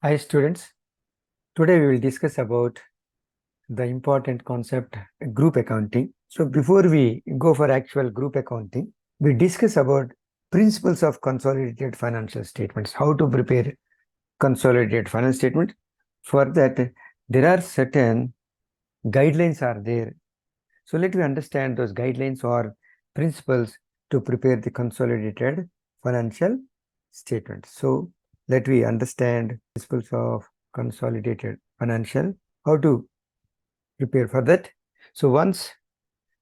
Hi students, today we will discuss about the important concept group accounting. So before we go for actual group accounting, we discuss about principles of consolidated financial statements, how to prepare consolidated financial statement. For that, there are certain guidelines are there. So let me understand those guidelines or principles to prepare the consolidated financial statement. So let me understand principles of consolidated financial, how to prepare for that. So once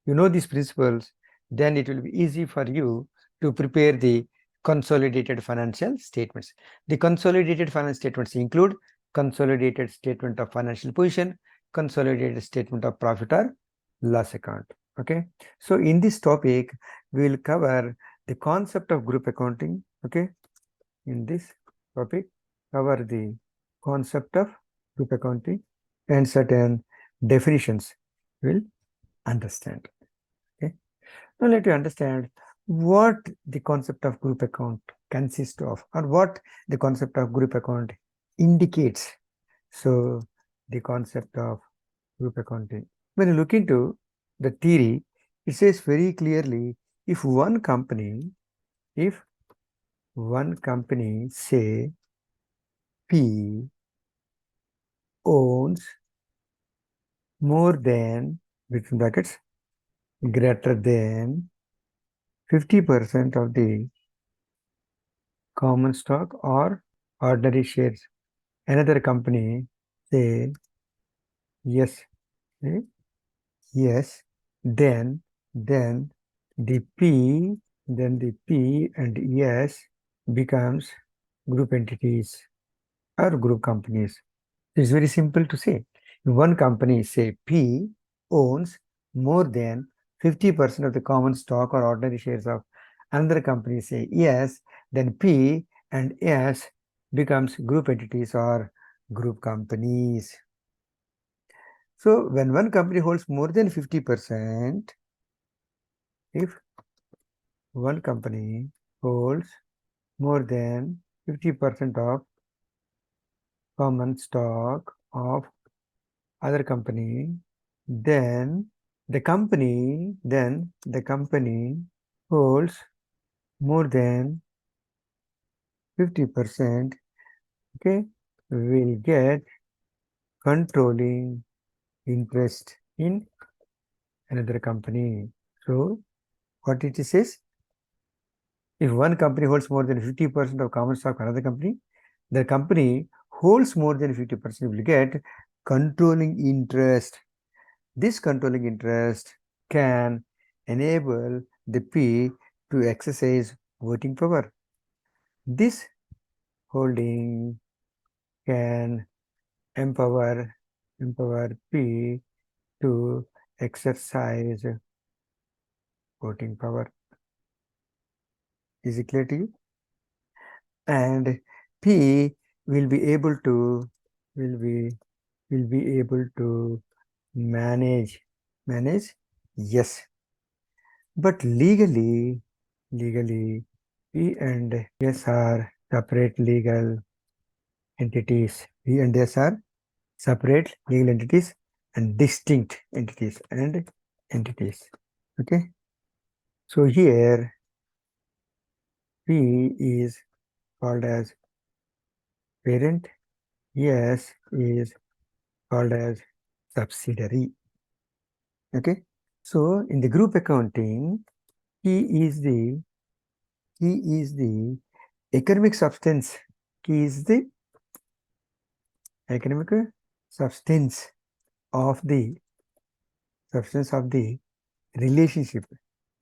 you know these principles, then it will be easy for you to prepare the consolidated financial statements. The consolidated financial statements include consolidated statement of financial position, consolidated statement of profit or loss account. Okay. So in this topic, we will cover the concept of group accounting. Okay. In this topic, cover the concept of group accounting and certain definitions will understand. Okay. Now let you understand what the concept of group account consists of, or what the concept of group account indicates. So the concept of group accounting. When you look into the theory, it says very clearly if one company say P owns more than, between brackets, greater than 50% of the common stock or ordinary shares. Another company say yes, eh, yes, then then the P the P and S becomes group entities or group companies. It's very simple to say. If one company, say P, owns more than 50% of the common stock or ordinary shares of another company, say yes, then P and S becomes group entities or group companies. So when one company holds more than 50%, if one company holds more than 50% of common stock of other company, then the company holds more than 50%, okay, will get controlling interest in another company. So what it says, if one company holds more than 50% of common stock of another company, the company holds more than 50% will get controlling interest. This controlling interest can enable the P to exercise voting power. This holding can empower P to exercise voting power. Is it clear to you? And P will be able to will be able to manage yes, but legally P and S are separate legal entities. P and S are separate legal entities and distinct entities. Okay. So here P is called as parent, S is called as subsidiary. Okay. So in the group accounting, P is the economic substance. Key is the economic substance of the relationship.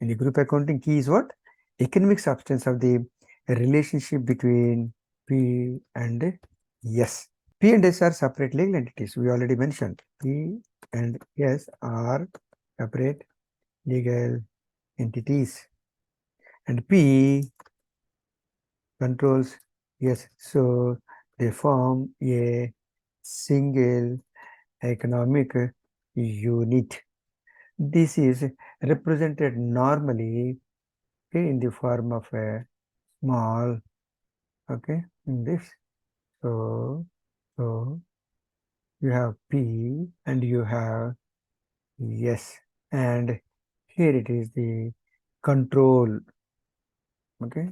In the group accounting, key is what? Economic substance of the relationship between P and S. P and S are separate legal entities. We already mentioned P and S are separate legal entities, and P controls S. So they form a single economic unit. This is represented normally, okay, in the form of a small, okay, in this. So So you have P and you have S, and here it is the control. Okay,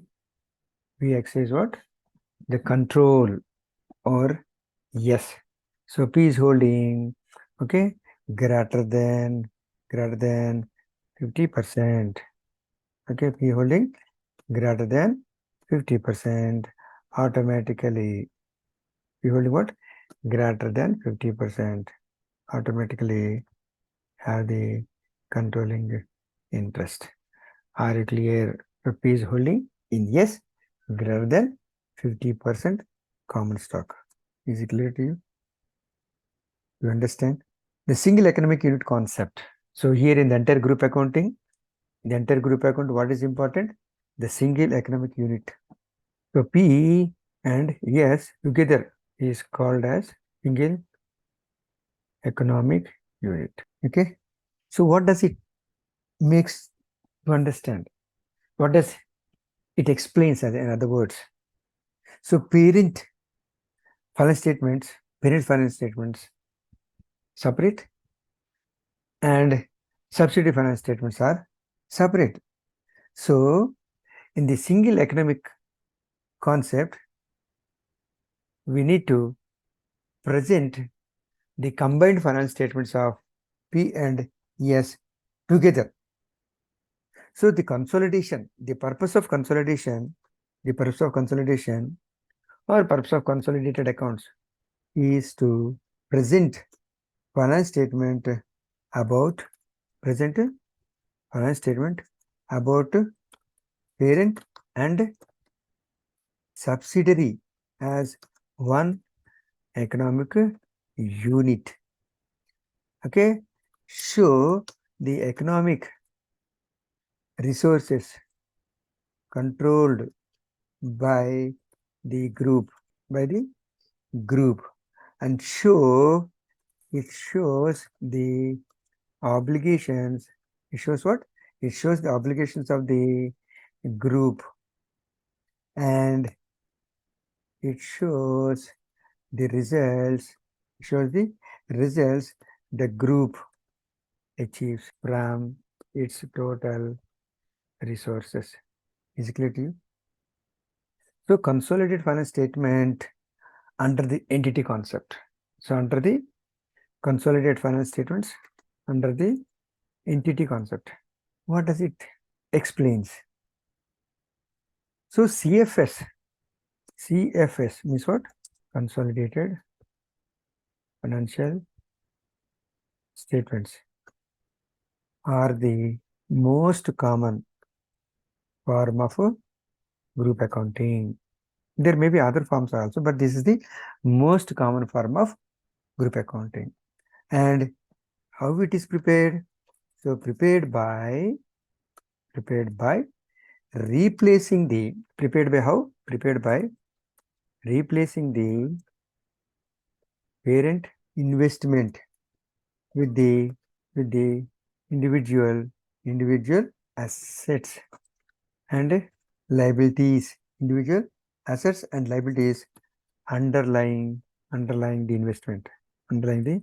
Px is what? The control or yes. So P is holding, okay, greater than 50%. Okay, P holding greater than 50% automatically. P holding what? Greater than 50% automatically have the controlling interest. Are you clear? So P is holding in yes greater than 50% common stock. Is it clear to you? You understand? The single economic unit concept. So here in the entire group accounting, what is important? The single economic unit. So P and S together is called as single economic unit. Okay. So what does it makes to understand? What does it explains in other words? So parent finance statements separate, and subsidiary finance statements are separate. So in the single economic concept, we need to present the combined financial statements of P and S together. So the purpose of consolidation or purpose of consolidated accounts is to present finance statement about present finance statement about parent and subsidiary as one economic unit. Okay, show the economic resources controlled by the group and it shows the obligations. It shows what? It shows the obligations of the group, and it shows the results. It shows the results the group achieves from its total resources. Is it clear to you? So consolidated finance statement under the entity concept. So under the consolidated finance statements under the entity concept. What does it explains? So CFS means what? Consolidated financial statements are the most common form of group accounting. There may be other forms also, but this is the most common form of group accounting. And how it is prepared? So prepared by prepared by how? Prepared by replacing the parent investment with the individual assets and liabilities, individual assets and liabilities underlying the investment, underlying the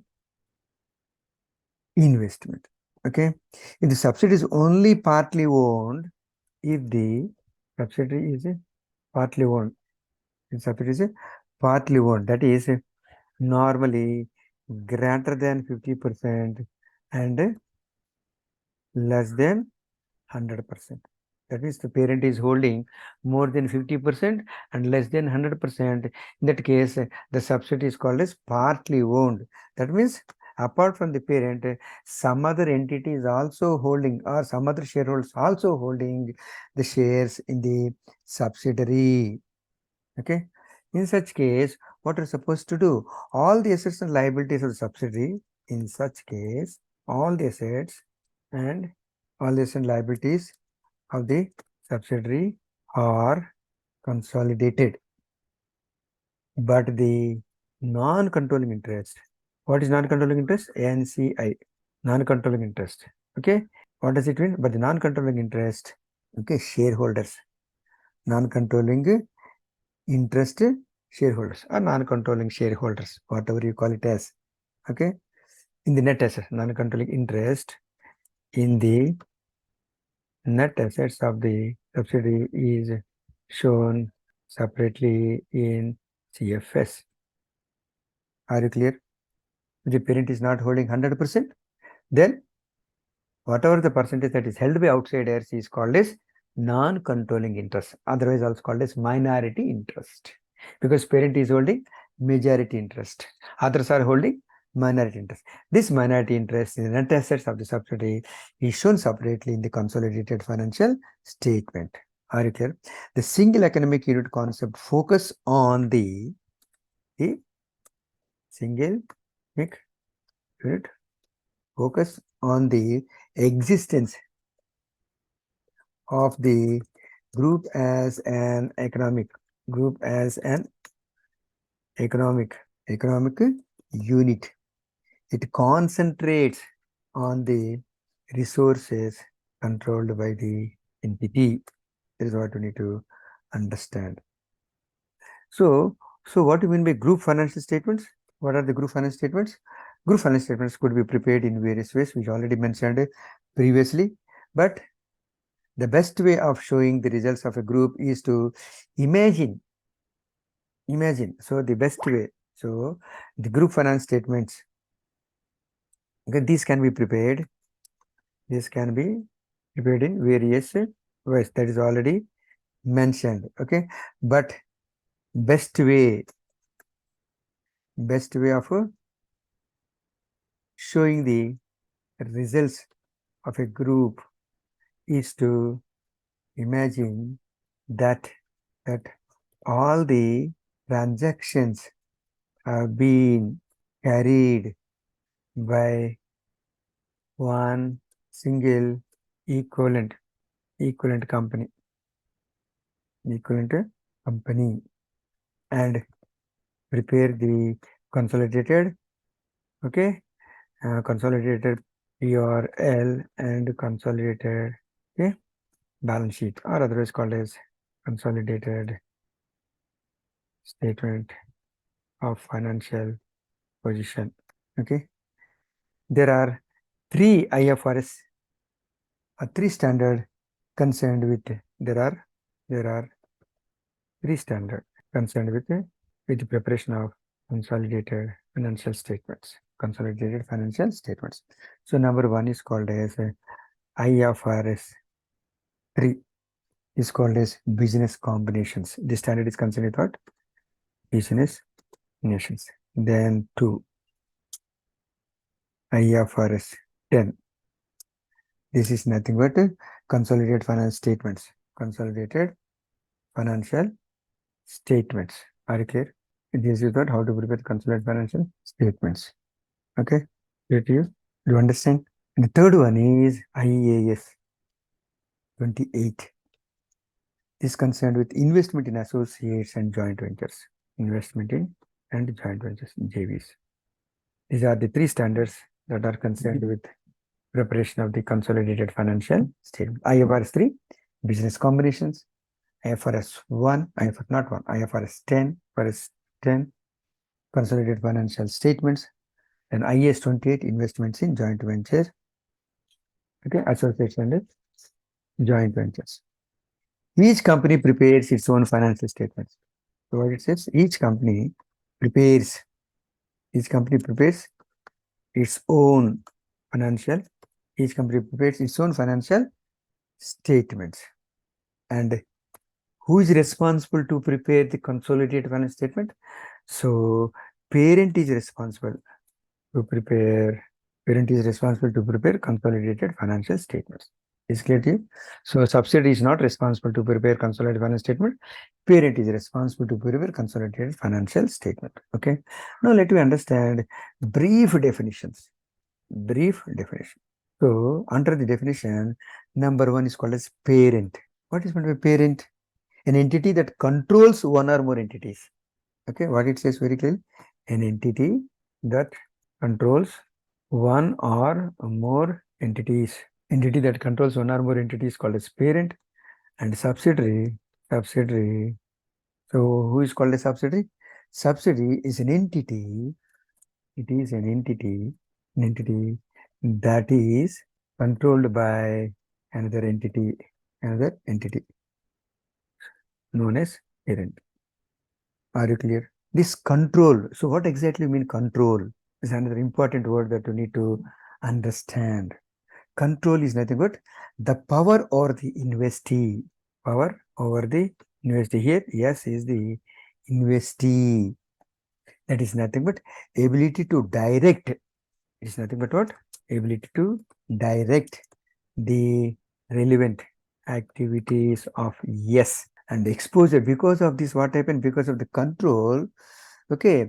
investment. Okay, if the subsidiary is only partly owned, if the subsidiary is partly owned, if subsidiary is partly owned, that is normally greater than 50% and less than 100%. That means the parent is holding more than 50% and less than 100%. In that case, the subsidiary is called as partly owned. That means apart from the parent, some other entity is also holding, or some other shareholders also holding the shares in the subsidiary. Okay. In such case, what are supposed to do? All the assets and liabilities of the subsidiary, in such case, all the assets and all the assets and liabilities of the subsidiary are consolidated. But the non-controlling interest, what is non-controlling interest? NCI, non-controlling interest. Okay. What does it mean? But the non-controlling interest, okay, shareholders, non-controlling interest shareholders or non-controlling shareholders, whatever you call it as. Okay, in the net asset, non-controlling interest in the net assets of the subsidiary is shown separately in CFS. Are you clear? The parent is not holding 100%, then whatever the percentage that is held by outsiders is called as non-controlling interest, otherwise also called as minority interest, because parent is holding majority interest, others are holding minority interest. This minority interest in the net assets of the subsidiary is shown separately in the consolidated financial statement. Are you clear? The single economic unit concept focus on the single economic unit focus on the existence of the group as an economic economic unit. It concentrates on the resources controlled by the entity. That is what we need to understand. So what do you mean by group financial statements? What are the group financial statements? Group financial statements could be prepared in various ways, which already mentioned previously. But the best way of showing the results of a group is to imagine. So the best way. So the group finance statements, okay, these can be prepared. This can be prepared in various ways. That is already mentioned. Okay, but best way of showing the results of a group is to imagine that all the transactions have been carried by one single equivalent company, and prepare the consolidated, okay, consolidated PRL and consolidated, okay, balance sheet, or otherwise called as consolidated statement of financial position. Okay, there are three IFRS, three standard concerned with. There are three standard concerned with the preparation of consolidated financial statements. So number one is called as IFRS 3 is called as business combinations. The standard is concerned with what? Business nations. Then 2, IFRS 10. This is nothing but consolidated financial statements. Are you clear? This is what how to prepare consolidated financial statements. Okay, clear to you? Do you understand? And the third one is IAS 28. This is concerned with investment in associates and joint ventures. Investment in and joint ventures, JVs. These are the three standards that are concerned with preparation of the consolidated financial statement. IFRS 3, business combinations. IFRS 1, IFRS 10, consolidated financial statements. And IAS 28, investments in joint ventures. Okay, associates and joint ventures. Each company prepares its own financial statements. So what it says, each company prepares its own financial statements. And who is responsible to prepare the consolidated financial statement? So parent is responsible to prepare consolidated financial statements. Is clear to you? So subsidiary is not responsible to prepare consolidated financial statement. Parent is responsible to prepare consolidated financial statement. Okay. Now let me understand brief definitions. So under the definition, number one is called as parent. What is meant by parent? An entity that controls one or more entities. Okay, what it says very clearly, an entity that controls one or more entities. Entity that controls one or more entities called as parent, and subsidiary. So who is called a subsidiary? Subsidiary is an entity. It is an entity that is controlled by another entity known as parent. Are you clear? This control. So what exactly mean control? Is another important word that you need to understand. Control is nothing but the power over the investee. Power over the investee. Here, yes, is the investee. That is nothing but ability to direct. It is nothing but what? Ability to direct the relevant activities of yes. And exposure. Because of this, what happened? Because of the control, okay,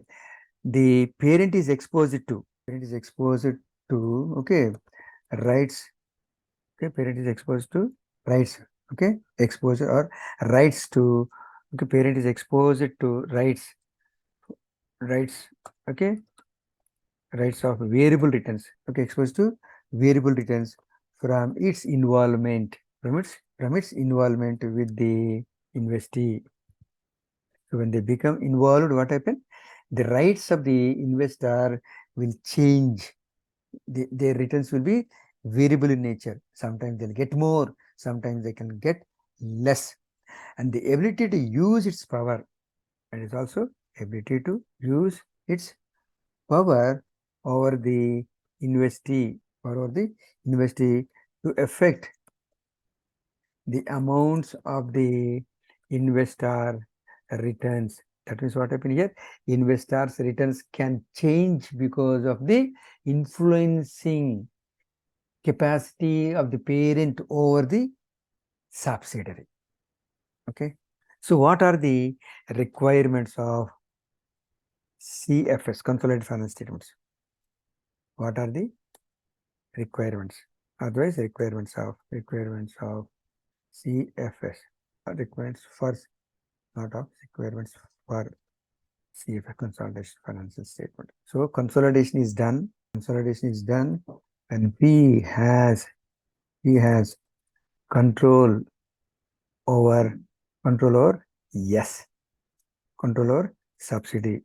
the parent is exposed to, okay, rights. Okay, parent is exposed to rights. Okay, exposure or rights to, okay, parent is exposed to rights, okay, rights of variable returns. Okay, exposed to variable returns from its involvement, from its involvement with the investee. So when they become involved, what happens? The rights of the investor will change. Their returns will be variable in nature. Sometimes they'll get more, sometimes they can get less. And the ability to use its power, and is also ability to use its power over the investee, over the investee to affect the amounts of the investor returns. That means what happened here? Investors' returns can change because of the influencing capacity of the parent over the subsidiary. Okay. So what are the requirements of CFS, consolidated financial statements? What are the requirements? Otherwise, requirements of CFS, requirements for, not of requirements for CFS, consolidation financial statement. So consolidation is done. Consolidation is done, and he has control over yes, control over subsidiary.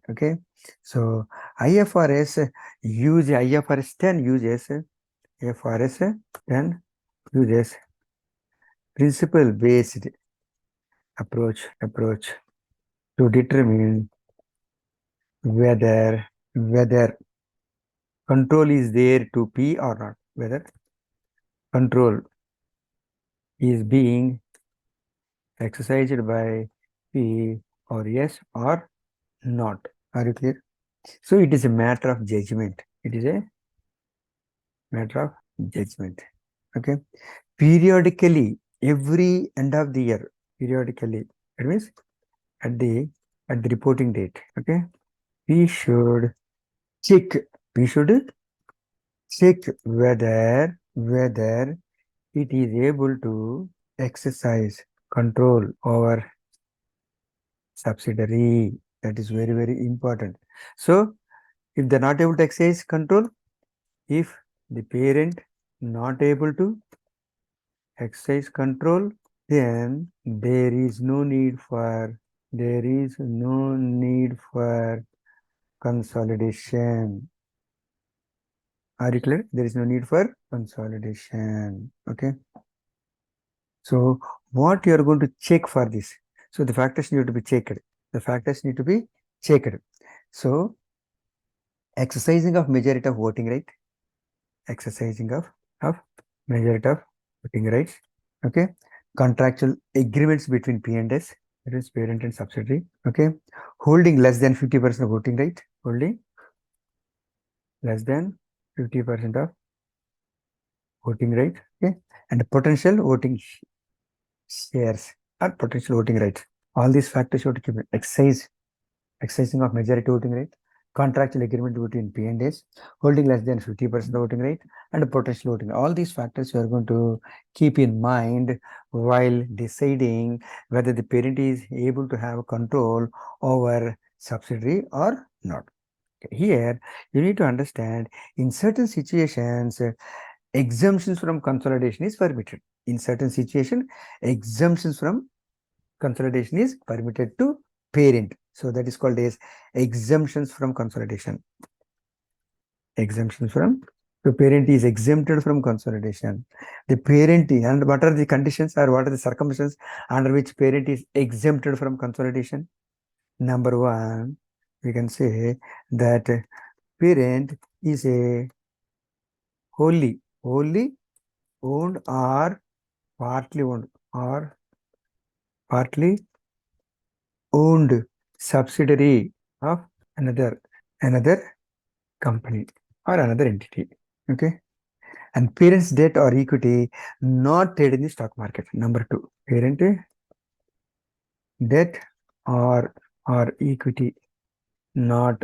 Okay, so IFRS 10 uses IFRS 10 uses principle based approach to determine whether control is there to P or not, whether control is being exercised by P or yes or not. Are you clear? So it is a matter of judgment. It is a matter of judgment. Okay. Periodically, every end of the year, periodically, that means at the reporting date. Okay. We should check. We should check whether it is able to exercise control over subsidiary. That is very, very important. So if they're not able to exercise control, if the parent not able to exercise control, then there is no need for consolidation. Are you clear? There is no need for consolidation. Okay. So what you are going to check for this? So the factors need to be checked. The factors need to be checked. So exercising of majority of voting right, exercising of majority of voting rights. Okay. Contractual agreements between P and S, that is parent and subsidiary. Okay. Holding less than 50% of voting right, holding less than 50% of voting right. Okay. And potential voting shares or potential voting rights. All these factors should keep exercising of majority voting right, contractual agreement between P and S, holding less than 50% voting right, and potential voting. All these factors you are going to keep in mind while deciding whether the parent is able to have control over subsidiary or not. Here, you need to understand in certain situations, exemptions from consolidation is permitted. In certain situations, exemptions from consolidation is permitted to parent. So that is called as exemptions from consolidation. Exemptions from, so parent is exempted from consolidation. The parent, and what are the conditions or what are the circumstances under which parent is exempted from consolidation? Number one, we can say that parent is a wholly owned or partly owned subsidiary of another another company or another entity. Okay. And parent's debt or equity not traded in the stock market. Number two, parent debt or equity not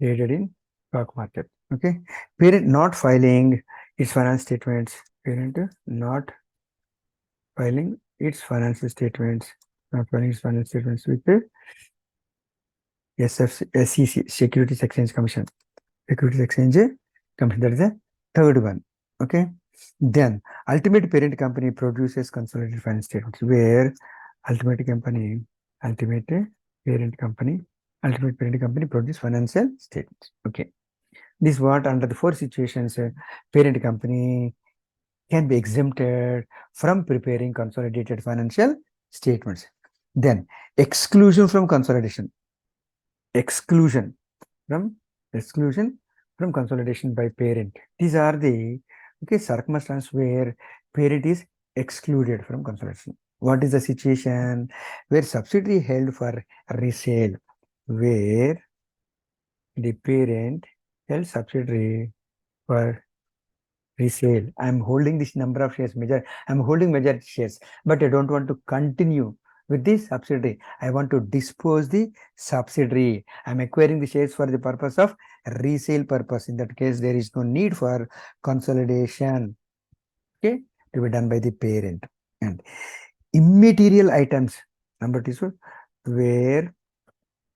traded in stock market. Okay. Parent not filing its finance statements. Parent not filing its financial statements. Not filing its financial statements with the SEC, Securities Exchange Commission. Securities Exchange Commission. That is the third one. Okay. Then ultimate parent company produces consolidated financial statements where ultimate company, ultimate parent company, ultimate parent company produce financial statements. Okay. This what under the four situations, parent company can be exempted from preparing consolidated financial statements. Then exclusion from consolidation. Exclusion from exclusion from consolidation by parent. These are the circumstances where parent is excluded from consolidation. What is the situation where subsidiary held for resale, where the parent held subsidiary for resale? I'm holding this number of shares, I'm holding majority shares, but I don't want to continue with this subsidiary. I want to dispose the subsidiary. I'm acquiring the shares for the purpose of resale purpose. In that case, there is no need for consolidation, okay, to be done by the parent. And immaterial items, number two, where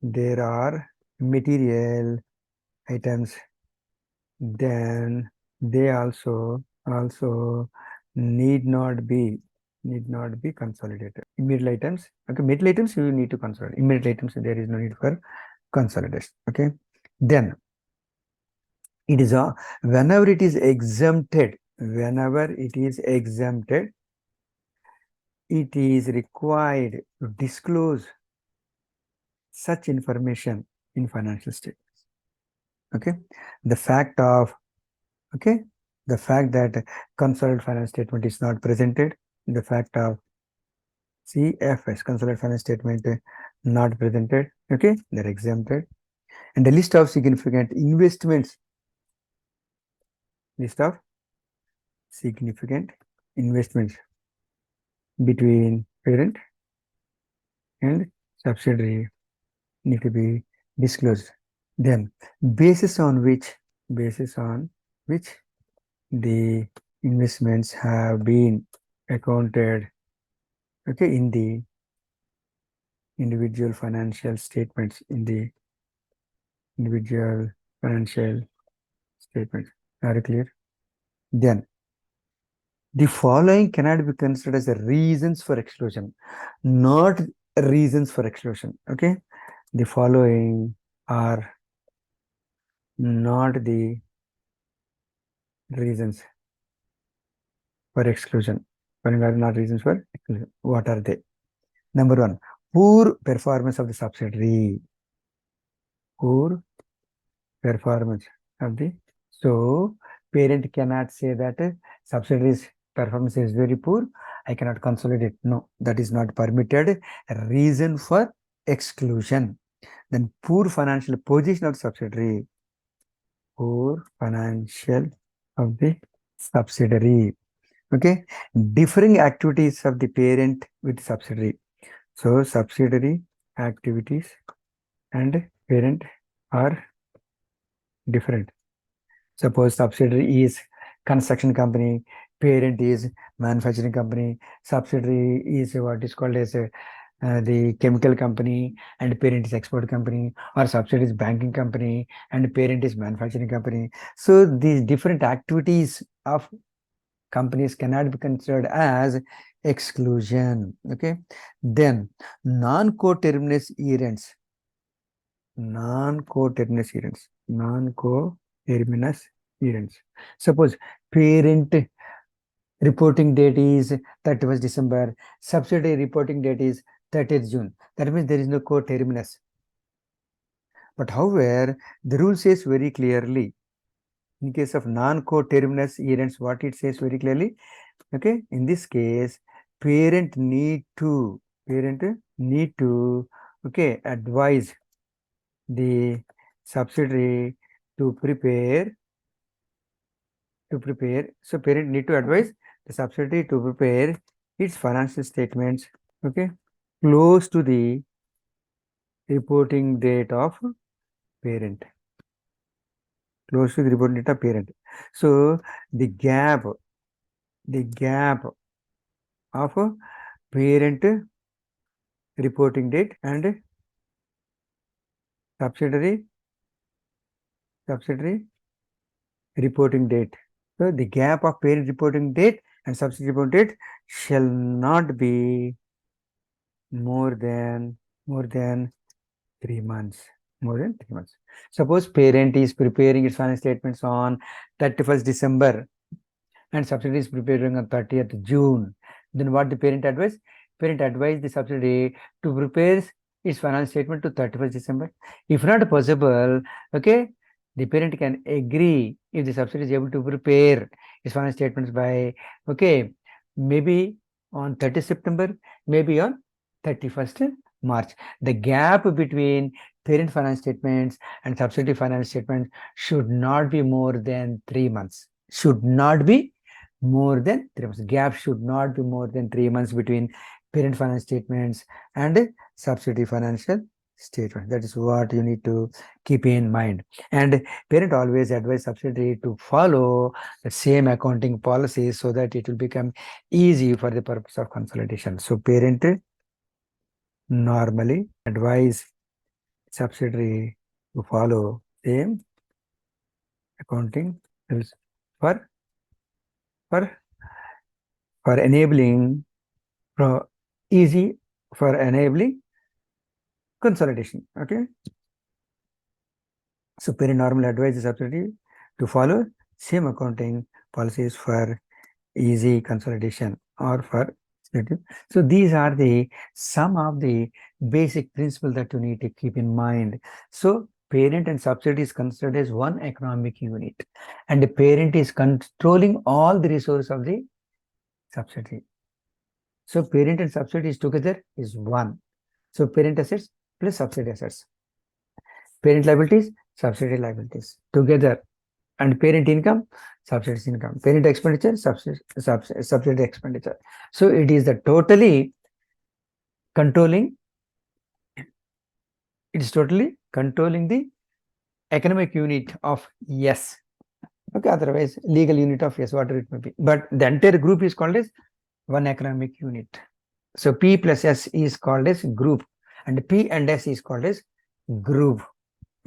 there are material items, then they also need not be consolidated. Immediate items, okay, middle items you need to consolidate. Immediate items there is no need for consolidation. Okay. Then it is a whenever it is exempted, it is required to disclose such information in financial statements. Okay. The fact of okay, the fact that consolidated finance statement is not presented, the fact of CFS, consolidated finance statement, not presented, okay, they're exempted. And the list of significant investments, list of significant investments between parent and subsidiary need to be disclosed. Then basis on which the investments have been accounted, okay, in the individual financial statements, in the individual financial statements. Are clear? Then the following cannot be considered as the reasons for exclusion, not reasons for exclusion. Okay, the following are not the reasons for exclusion. Following are not reasons for exclusion. What are they? Number one, poor performance of the subsidiary. Poor performance of the, so parent cannot say that subsidiary's performance is very poor, I cannot consolidate. No, that is not permitted reason for exclusion. Then poor financial position of subsidiary. Poor financial of the subsidiary. Okay. Differing activities of the parent with subsidiary. So subsidiary activities and parent are different. Suppose subsidiary is construction company, parent is manufacturing company, subsidiary is what is called as the chemical company, and parent is export company, or subsidiary is banking company and parent is manufacturing company. So these different activities of companies cannot be considered as exclusion. Okay. Then non-coterminous events. Non-coterminous events. Non-coterminous events. Suppose parent reporting date is 31st December, subsidiary reporting date is 30th June. That means there is no coterminous. But however, the rule says very clearly, in case of non-coterminous events, what it says very clearly, okay, in this case, parent need to, okay, advise the subsidiary to prepare, so parent need to advise the subsidiary to prepare its financial statements, okay, close to the reporting date of parent. Close to the reporting date of parent. So the gap of parent reporting date and subsidiary reporting date. So the gap of parent reporting date and subsidiary reporting date shall not be more than 3 months. More than 3 months. Suppose parent is preparing its financial statements on 31st December and subsidiary is preparing on 30th June. Then what the parent advise? Parent advise the subsidiary to prepare its financial statement to 31st December. If not possible, okay, the parent can agree if the subsidiary is able to prepare its financial statements by, okay, maybe on 30th September, maybe on 31st March. The gap between parent financial statements and subsidiary financial statements should not be more than 3 months. Should not be more than 3 months. Gap should not be more than 3 months between parent financial statements and subsidiary financial statement. That is what you need to keep in mind. And parent always advise subsidiary to follow the same accounting policies so that it will become easy for the purpose of consolidation. So parent normally advise subsidiary to follow same accounting rules for for enabling easy for enabling consolidation. Okay. So parent normally advises subsidiary to follow same accounting policies for easy consolidation or for. So these are the some of the basic principles that you need to keep in mind. So parent and subsidiary is considered as one economic unit, and the parent is controlling all the resources of the subsidiary. So parent and subsidiary together is one. So parent assets plus subsidiary assets. Parent liabilities, subsidiary liabilities together, and parent income, subsidiary income. Parent expenditure, subsidiary expenditure. So it is the totally controlling. It is totally controlling the economic unit of yes. Okay, otherwise legal unit of yes, whatever it may be. But the entire group is called as one economic unit. So P plus S is called as group, and P and S is called as group.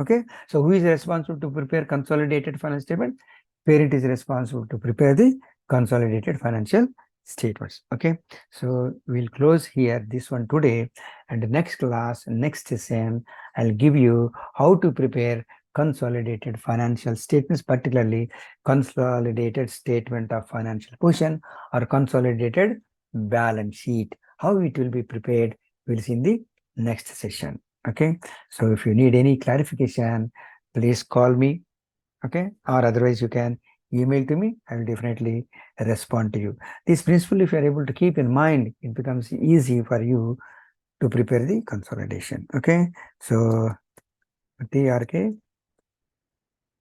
Okay, so who is responsible to prepare consolidated financial statement? Parent is responsible to prepare the consolidated financial statements. Okay, so we'll close here this one today, and the next class, next session, I'll give you how to prepare consolidated financial statements, particularly consolidated statement of financial position or consolidated balance sheet. How it will be prepared, we'll see in the next session. Okay, so if you need any clarification, please call me. Okay, or otherwise you can email to me. I will definitely respond to you. This principle, if you are able to keep in mind, it becomes easy for you to prepare the consolidation. Okay, so TRK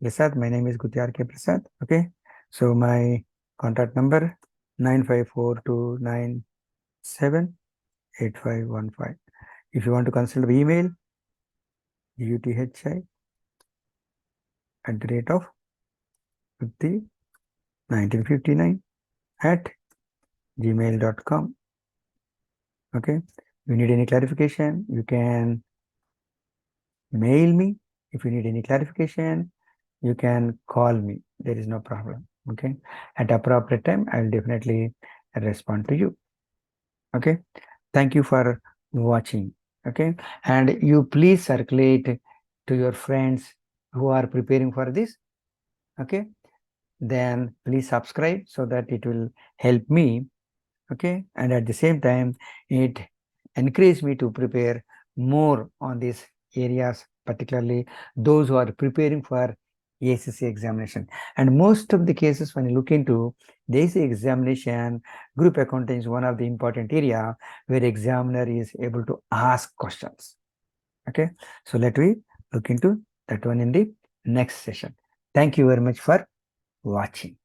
Prasad, my name is TRK Prasad. Okay, so my contact number 9542978515. If you want to consult by email, uthi@1959@gmail.com. Okay. If you need any clarification, you can mail me. If you need any clarification, you can call me. There is no problem. Okay, at appropriate time, I will definitely respond to you. Okay, thank you for watching. Okay, and you please circulate to your friends who are preparing for this. Okay, then please subscribe so that it will help me. Okay, and at the same time it encouraged me to prepare more on these areas, particularly those who are preparing for ACC examination. And most of the cases, when you look into the ACC examination, group accounting is one of the important area where examiner is able to ask questions. Okay, so let me look into that one in the next session. Thank you very much for watching.